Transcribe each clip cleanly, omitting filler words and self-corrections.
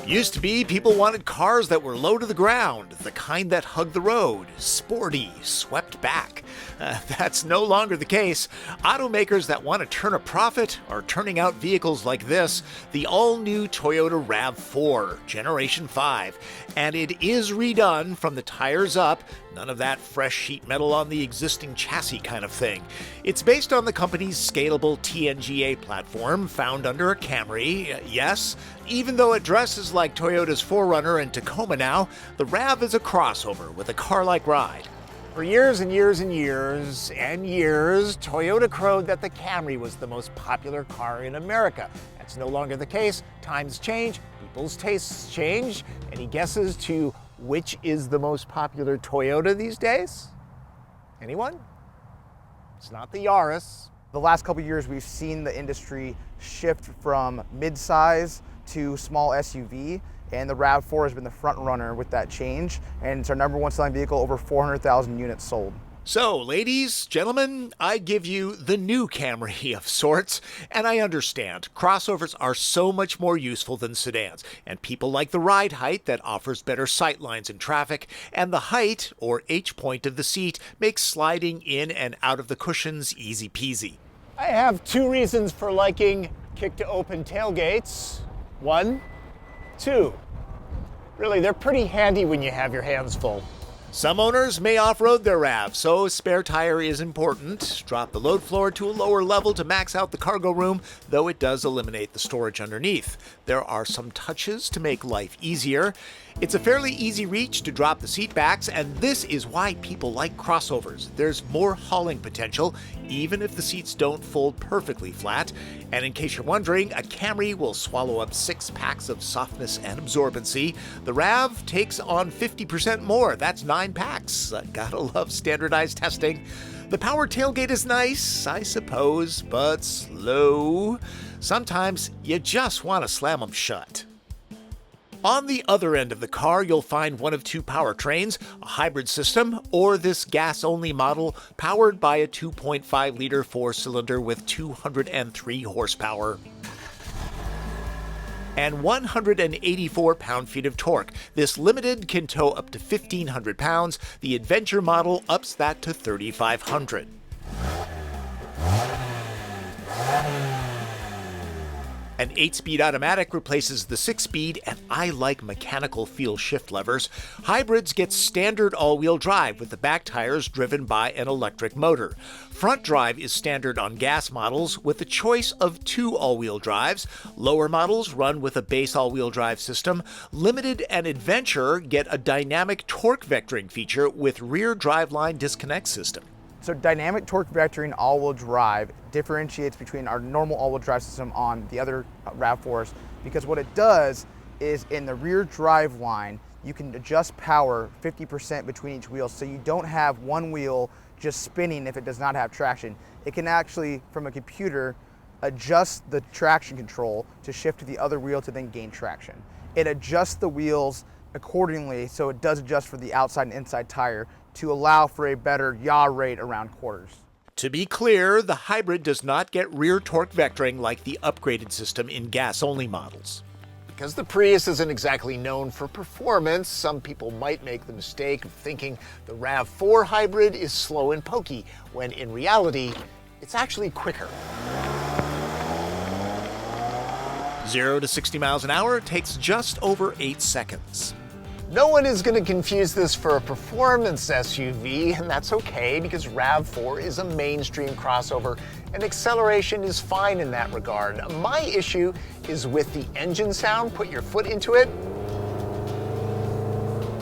Used to be, people wanted cars that were low to the ground, the kind that hugged the road, sporty, swept back. That's no longer the case. Automakers that want to turn a profit are turning out vehicles like this, the all-new Toyota RAV4 Generation 5. And it is redone from the tires up, none of that fresh sheet metal on the existing chassis kind of thing. It's based on the company's scalable TNGA platform found under a Camry, yes. Even though it dresses like Toyota's 4Runner and Tacoma now, the RAV is a crossover with a car-like ride. For years and years and years and years, Toyota crowed that the Camry was the most popular car in America. That's no longer the case. Times change, people's tastes change. Any guesses to which is the most popular Toyota these days? Anyone? It's not the Yaris. The last couple of years, we've seen the industry shift from mid-size to small SUV, and the RAV4 has been the front runner with that change, and it's our number one selling vehicle, over 400,000 units sold. So, ladies, gentlemen, I give you the new Camry of sorts, and I understand crossovers are so much more useful than sedans, and people like the ride height that offers better sight lines in traffic, and the height, or H-point of the seat, makes sliding in and out of the cushions easy peasy. I have two reasons for liking kick-to-open tailgates. One, two. Really, they're pretty handy when you have your hands full. Some owners may off-road their RAV, so a spare tire is important. Drop the load floor to a lower level to max out the cargo room, though it does eliminate the storage underneath. There are some touches to make life easier. It's a fairly easy reach to drop the seat backs, and this is why people like crossovers. There's more hauling potential, even if the seats don't fold perfectly flat. And in case you're wondering, a Camry will swallow up 6 packs of softness and absorbency. The RAV takes on 50% more. That's 9 packs. Gotta love standardized testing. The power tailgate is nice, I suppose, but slow. Sometimes you just want to slam them shut. On the other end of the car, you'll find one of two powertrains, a hybrid system, or this gas-only model powered by a 2.5-liter 4-cylinder with 203 horsepower and 184 pound-feet of torque. This Limited can tow up to 1,500 pounds. The Adventure model ups that to 3,500. An 8-speed automatic replaces the 6-speed, and I like mechanical feel shift levers. Hybrids get standard all-wheel drive with the back tires driven by an electric motor. Front drive is standard on gas models with a choice of 2 all-wheel drives. Lower models run with a base all-wheel drive system. Limited and Adventure get a dynamic torque vectoring feature with rear driveline disconnect system. So dynamic torque vectoring all-wheel drive differentiates between our normal all-wheel drive system on the other RAV4s, because what it does is in the rear drive line, you can adjust power 50% between each wheel, so you don't have one wheel just spinning if it does not have traction. It can actually, from a computer, adjust the traction control to shift to the other wheel to then gain traction. It adjusts the wheels accordingly, so it does adjust for the outside and inside tire to allow for a better yaw rate around quarters. To be clear, the hybrid does not get rear torque vectoring like the upgraded system in gas-only models. Because the Prius isn't exactly known for performance, some people might make the mistake of thinking the RAV4 hybrid is slow and pokey, when in reality, it's actually quicker. 0 to 60 miles an hour takes just over 8 seconds. No one is going to confuse this for a performance SUV, and that's okay because RAV4 is a mainstream crossover and acceleration is fine in that regard. My issue is with the engine sound. Put your foot into it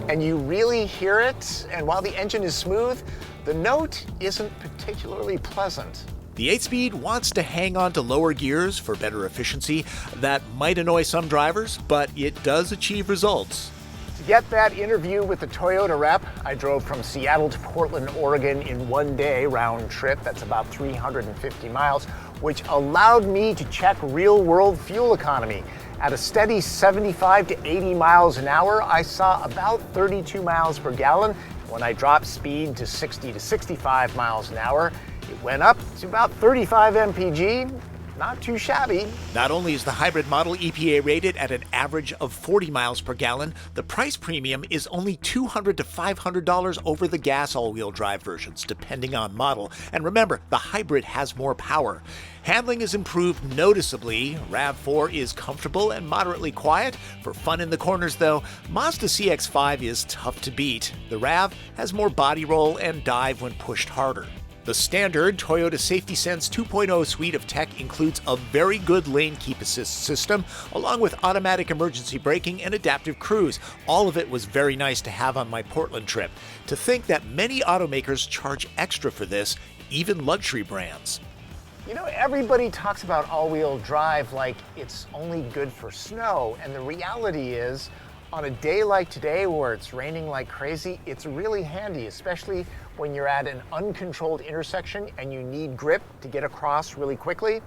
and you really hear it, and while the engine is smooth, the note isn't particularly pleasant. The 8-speed wants to hang on to lower gears for better efficiency. That might annoy some drivers, but it does achieve results. To get that interview with the Toyota rep, I drove from Seattle to Portland, Oregon in one day round trip. That's about 350 miles, which allowed me to check real-world fuel economy. At a steady 75 to 80 miles an hour, I saw about 32 miles per gallon. When I dropped speed to 60 to 65 miles an hour, it went up to about 35 mpg. not too shabby. Not only is the hybrid model EPA rated at an average of 40 miles per gallon, the price premium is only $200 to $500 over the gas all-wheel drive versions, depending on model. And remember, the hybrid has more power. Handling is improved noticeably. RAV4 is comfortable and moderately quiet. For fun in the corners, though, Mazda CX-5 is tough to beat. The RAV has more body roll and dive when pushed harder. The standard Toyota Safety Sense 2.0 suite of tech includes a very good lane keep assist system, along with automatic emergency braking and adaptive cruise. All of it was very nice to have on my Portland trip. To think that many automakers charge extra for this, even luxury brands. You know, everybody talks about all-wheel drive like it's only good for snow, and the reality is, on a day like today where it's raining like crazy, it's really handy, especially when you're at an uncontrolled intersection and you need grip to get across really quickly.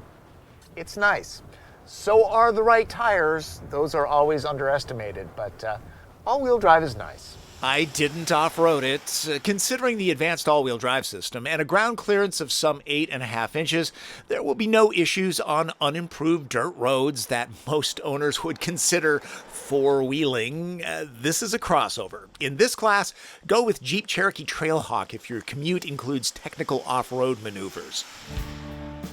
It's nice. So are the right tires. Those are always underestimated, but all-wheel drive is nice. I didn't off-road it. Considering the advanced all-wheel drive system and a ground clearance of some 8.5 inches, there will be no issues on unimproved dirt roads that most owners would consider four-wheeling. This is a crossover. In this class, go with Jeep Cherokee Trailhawk if your commute includes technical off-road maneuvers.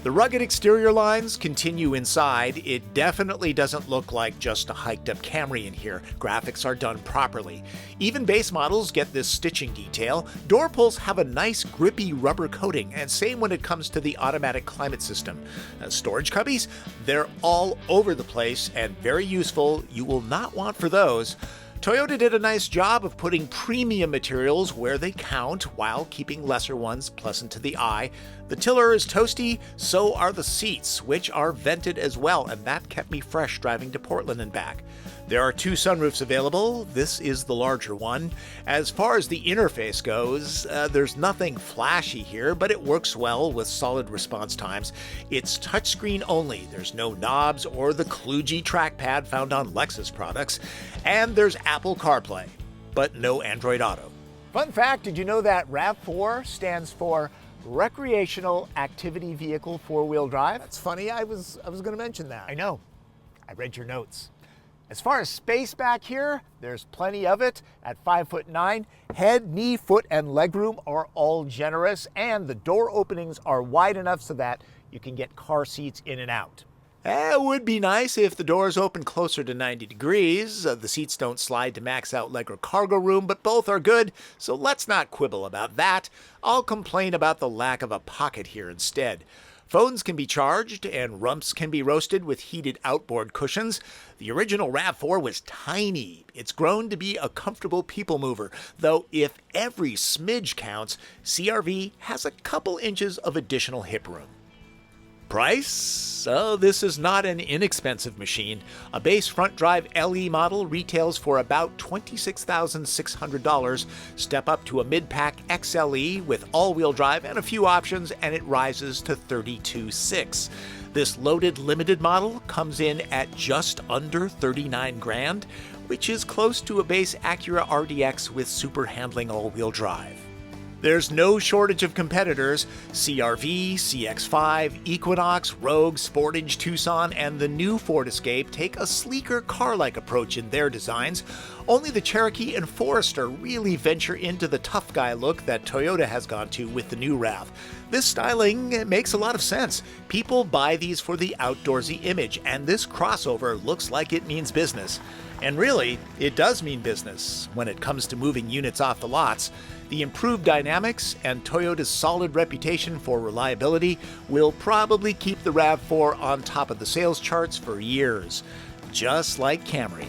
The rugged exterior lines continue inside. It definitely doesn't look like just a hiked-up Camry in here. Graphics are done properly. Even base models get this stitching detail. Door pulls have a nice grippy rubber coating, and same when it comes to the automatic climate system. Storage cubbies, they're all over the place and very useful. You will not want for those. Toyota did a nice job of putting premium materials where they count while keeping lesser ones pleasant to the eye. The tiller is toasty, so are the seats, which are vented as well, and that kept me fresh driving to Portland and back. There are 2 sunroofs available. This is the larger one. As far as the interface goes, there's nothing flashy here, but it works well with solid response times. It's touchscreen only. There's no knobs or the kludgy trackpad found on Lexus products. And there's Apple CarPlay, but no Android Auto. Fun fact, did you know that RAV4 stands for Recreational Activity Vehicle 4-Wheel Drive? That's funny. I was going to mention that. I know. I read your notes. As far as space back here, there's plenty of it at 5'9". Head, knee, foot, and legroom are all generous, and the door openings are wide enough so that you can get car seats in and out. It would be nice if the doors open closer to 90 degrees. The seats don't slide to max out leg or cargo room, but both are good, so let's not quibble about that. I'll complain about the lack of a pocket here instead. Phones can be charged, and rumps can be roasted with heated outboard cushions. The original RAV4 was tiny. It's grown to be a comfortable people mover, though if every smidge counts, CR-V has a couple inches of additional hip room. Price? Oh, this is not an inexpensive machine. A base front drive LE model retails for about $26,600. Step up to a mid-pack XLE with all-wheel drive and a few options, and it rises to $32,600. This loaded limited model comes in at just under $39,000, which is close to a base Acura RDX with super handling all-wheel drive. There's no shortage of competitors. CR-V, CX-5, Equinox, Rogue, Sportage, Tucson, and the new Ford Escape take a sleeker car-like approach in their designs. Only the Cherokee and Forester really venture into the tough guy look that Toyota has gone to with the new RAV. This styling makes a lot of sense. People buy these for the outdoorsy image, and this crossover looks like it means business. And really, it does mean business when it comes to moving units off the lots. The improved dynamics and Toyota's solid reputation for reliability will probably keep the RAV4 on top of the sales charts for years, just like Camry.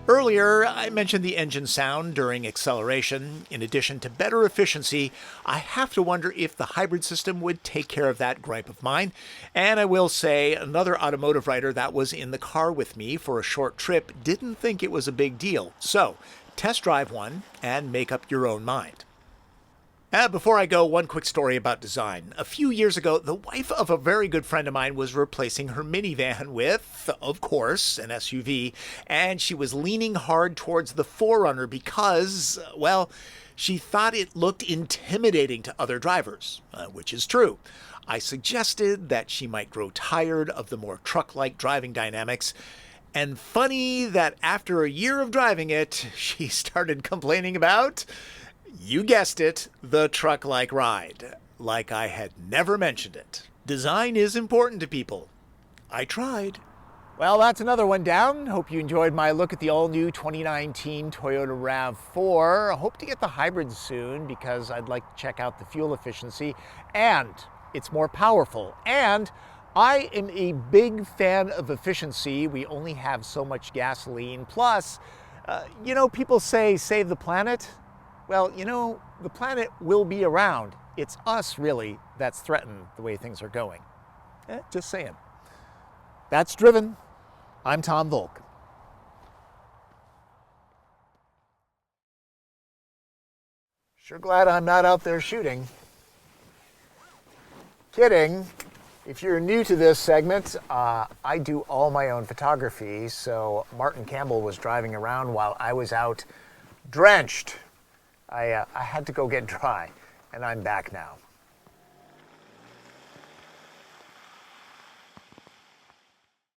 Earlier, I mentioned the engine sound during acceleration. In addition to better efficiency, I have to wonder if the hybrid system would take care of that gripe of mine. And I will say, another automotive writer that was in the car with me for a short trip didn't think it was a big deal. So, test drive one and make up your own mind. Before I go, one quick story about design. A few years ago, the wife of a very good friend of mine was replacing her minivan with, of course, an SUV, and she was leaning hard towards the 4Runner because, well, she thought it looked intimidating to other drivers, which is true. I suggested that she might grow tired of the more truck-like driving dynamics, and funny that after a year of driving it, she started complaining about, you guessed it, the truck-like ride. Like I had never mentioned it. Design is important to people. I tried. Well, that's another one down. Hope you enjoyed my look at the all-new 2019 Toyota RAV4. I hope to get the hybrid soon because I'd like to check out the fuel efficiency, and it's more powerful. And I am a big fan of efficiency. We only have so much gasoline. Plus, people say save the planet. Well, the planet will be around. It's us, really, that's threatened the way things are going. Just saying. That's Driven. I'm Tom Voelk. Sure glad I'm not out there shooting. Kidding. If you're new to this segment, I do all my own photography, so Martin Campbell was driving around while I was out drenched. I had to go get dry, and I'm back now.